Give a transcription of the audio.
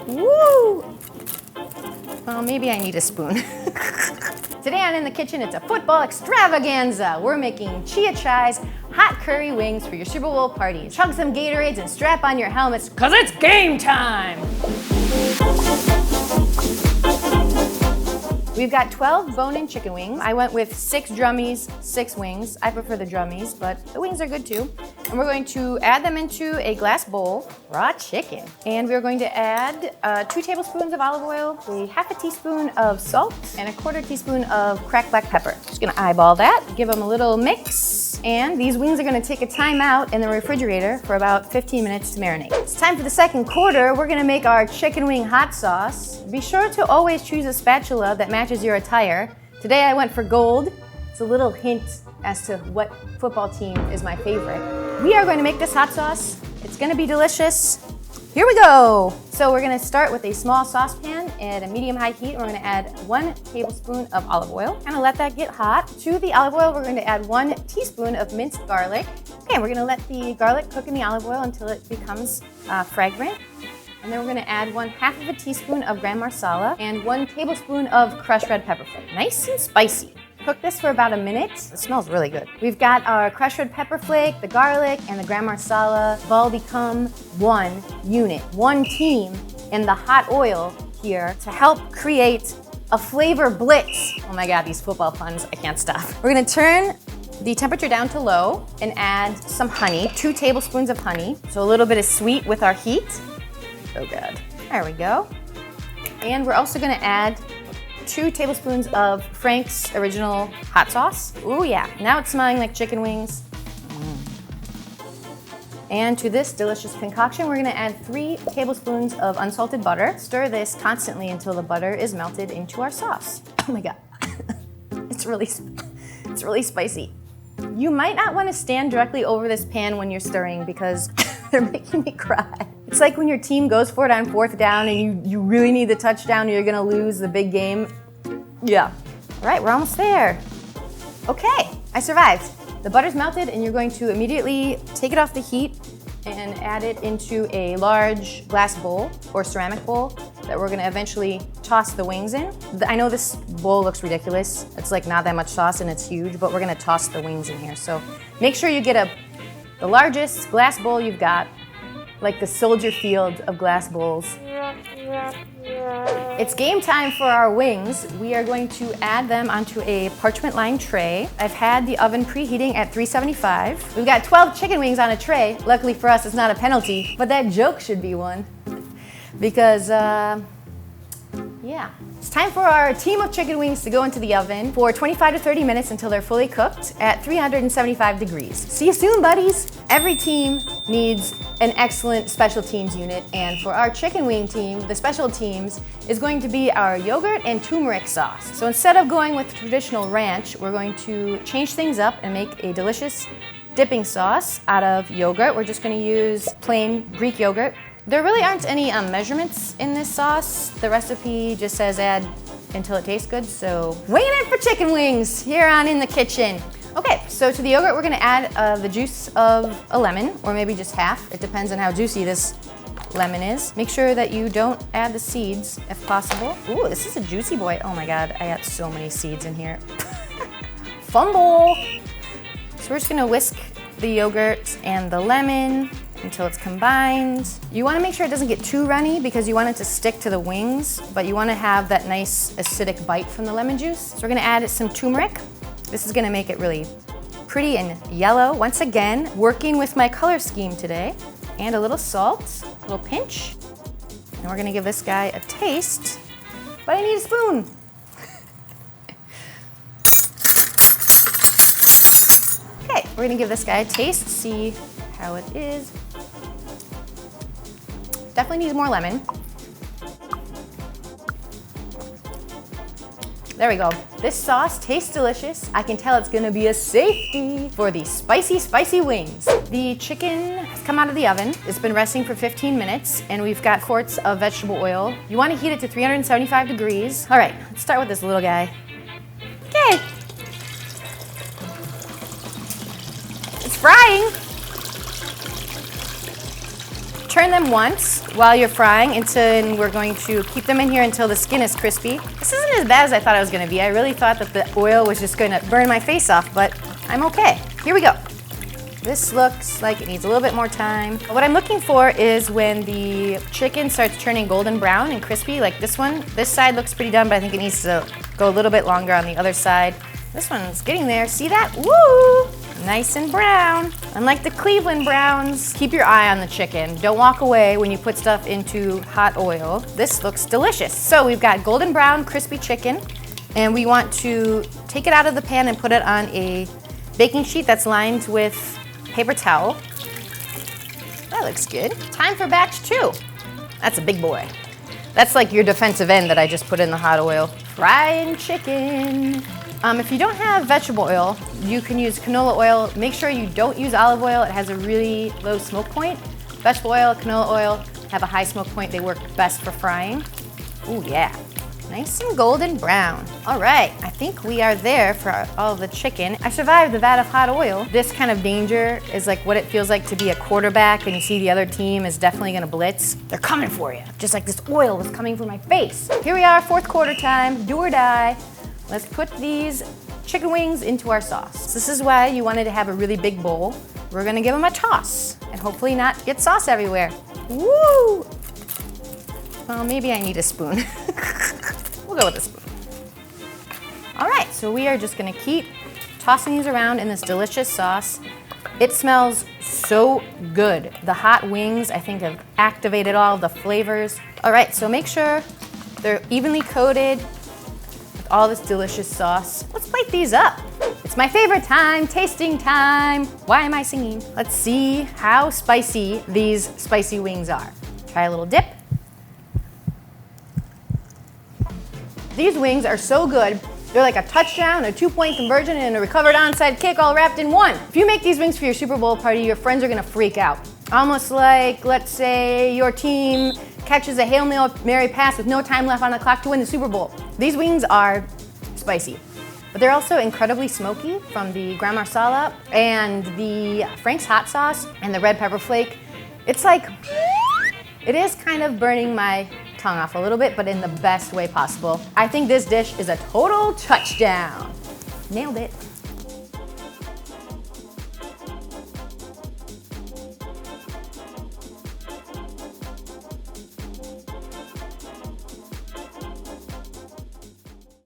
Woo! Well, maybe I need a spoon. Today on In the Kitchen, it's a football extravaganza. We're making Chiya Chai's hot curry wings for your Super Bowl parties. Chug some Gatorades and strap on your helmets, cause it's game time! We've got 12 bone-in chicken wings. I went with 6 drummies, 6 wings. I prefer the drummies, but the wings are good too. And we're going to add them into a glass bowl, raw chicken. And we're going to add 2 tablespoons of olive oil, a half a teaspoon of salt, and a quarter teaspoon of cracked black pepper. Just gonna eyeball that, give them a little mix. And these wings are gonna take a time out in the refrigerator for about 15 minutes to marinate. It's time for the second quarter. We're gonna make our chicken wing hot sauce. Be sure to always choose a spatula that matches your attire. Today I went for gold. It's a little hint as to what football team is my favorite. We are going to make this hot sauce. It's gonna be delicious. Here we go. So we're gonna start with a small saucepan at a medium-high heat. We're gonna add 1 tablespoon of olive oil. Kind of let that get hot. To the olive oil, we're going to add 1 teaspoon of minced garlic. Okay, we're gonna let the garlic cook in the olive oil until it becomes fragrant. And then we're gonna add 1/2 of a teaspoon of garam masala and 1 tablespoon of crushed red pepper flake. Nice and spicy. Cook this for about a minute. It smells really good. We've got our crushed red pepper flake, the garlic, and the garam masala have all become one unit, one team in the hot oil here to help create a flavor blitz. Oh my God, these football puns, I can't stop. We're gonna turn the temperature down to low and add some honey, 2 tablespoons of honey. So a little bit of sweet with our heat. Oh God. There we go. And we're also gonna add 2 tablespoons of Frank's original hot sauce. Ooh yeah, now it's smelling like chicken wings. And to this delicious concoction, we're gonna add 3 tablespoons of unsalted butter. Stir this constantly until the butter is melted into our sauce. Oh my God, it's really spicy. You might not wanna stand directly over this pan when you're stirring because they're making me cry. It's like when your team goes for it on 4th down and you really need the touchdown or you're gonna lose the big game. Yeah. All right, we're almost there. Okay, I survived. The butter's melted and you're going to immediately take it off the heat and add it into a large glass bowl or ceramic bowl that we're gonna eventually toss the wings in. I know this bowl looks ridiculous. It's like not that much sauce and it's huge, but we're gonna toss the wings in here. So make sure you get the largest glass bowl you've got, like the soldier field of glass bowls. It's game time for our wings. We are going to add them onto a parchment lined tray. I've had the oven preheating at 375. We've got 12 chicken wings on a tray. Luckily for us, it's not a penalty, but that joke should be one. Because, yeah. It's time for our team of chicken wings to go into the oven for 25 to 30 minutes until they're fully cooked at 375 degrees. See you soon, buddies. Every team needs an excellent special teams unit, and for our chicken wing team, the special teams is going to be our yogurt and turmeric sauce. So instead of going with traditional ranch, we're going to change things up and make a delicious dipping sauce out of yogurt. We're just gonna use plain Greek yogurt. There really aren't any measurements in this sauce. The recipe just says add until it tastes good, so winging it for chicken wings here on In the Kitchen. Okay, so to the yogurt we're gonna add the juice of a lemon, or maybe just half. It depends on how juicy this lemon is. Make sure that you don't add the seeds if possible. Ooh, this is a juicy boy. Oh my God, I got so many seeds in here. Fumble! So we're just gonna whisk the yogurt and the lemon until it's combined. You wanna make sure it doesn't get too runny because you want it to stick to the wings, but you wanna have that nice acidic bite from the lemon juice. So we're gonna add some turmeric. This is gonna make it really pretty and yellow. Once again, working with my color scheme today. And a little salt, a little pinch. And we're gonna give this guy a taste, but I need a spoon. Okay, we're gonna give this guy a taste, see how it is. Definitely needs more lemon. There we go. This sauce tastes delicious. I can tell it's gonna be a safety for the spicy, spicy wings. The chicken has come out of the oven. It's been resting for 15 minutes and we've got quarts of vegetable oil. You wanna heat it to 375 degrees. All right, let's start with this little guy. Okay. It's frying. turn them once while you're frying, and we're going to keep them in here until the skin is crispy. This isn't as bad as I thought it was gonna be. I really thought that the oil was just gonna burn my face off, but I'm okay. Here we go. This looks like it needs a little bit more time. What I'm looking for is when the chicken starts turning golden brown and crispy, like this one. This side looks pretty done, but I think it needs to go a little bit longer on the other side. This one's getting there. See that? Woo! Nice and brown. Unlike the Cleveland browns, keep your eye on the chicken. Don't walk away when you put stuff into hot oil. This looks delicious. So we've got golden brown, crispy chicken, and we want to take it out of the pan and put it on a baking sheet that's lined with paper towel. That looks good. Time for batch 2. That's a big boy. That's like your defensive end that I just put in the hot oil. Frying chicken. If you don't have vegetable oil, you can use canola oil. Make sure you don't use olive oil. It has a really low smoke point. Vegetable oil, canola oil have a high smoke point. They work best for frying. Ooh, yeah. Nice and golden brown. All right, I think we are there for all the chicken. I survived the vat of hot oil. This kind of danger is like what it feels like to be a quarterback and you see the other team is definitely gonna blitz. They're coming for you, just like this oil was coming for my face. Here we are, fourth quarter time, do or die. Let's put these chicken wings into our sauce. This is why you wanted to have a really big bowl. We're gonna give them a toss and hopefully not get sauce everywhere. Woo! Well, maybe I need a spoon. We'll go with a spoon. All right, so we are just gonna keep tossing these around in this delicious sauce. It smells so good. The hot wings, I think, have activated all the flavors. All right, so make sure they're evenly coated with all this delicious sauce. Let's plate these up. It's my favorite time, tasting time. Why am I singing? Let's see how spicy these spicy wings are. Try a little dip. These wings are so good. They're like a touchdown, a 2-point conversion, and a recovered onside kick all wrapped in one. If you make these wings for your Super Bowl party, your friends are gonna freak out. Almost like, let's say your team catches a Hail Mary pass with no time left on the clock to win the Super Bowl. These wings are spicy, but they're also incredibly smoky from the garam masala and the Frank's hot sauce and the red pepper flake. It's like, it is kind of burning my tongue off a little bit, but in the best way possible. I think this dish is a total touchdown. Nailed it.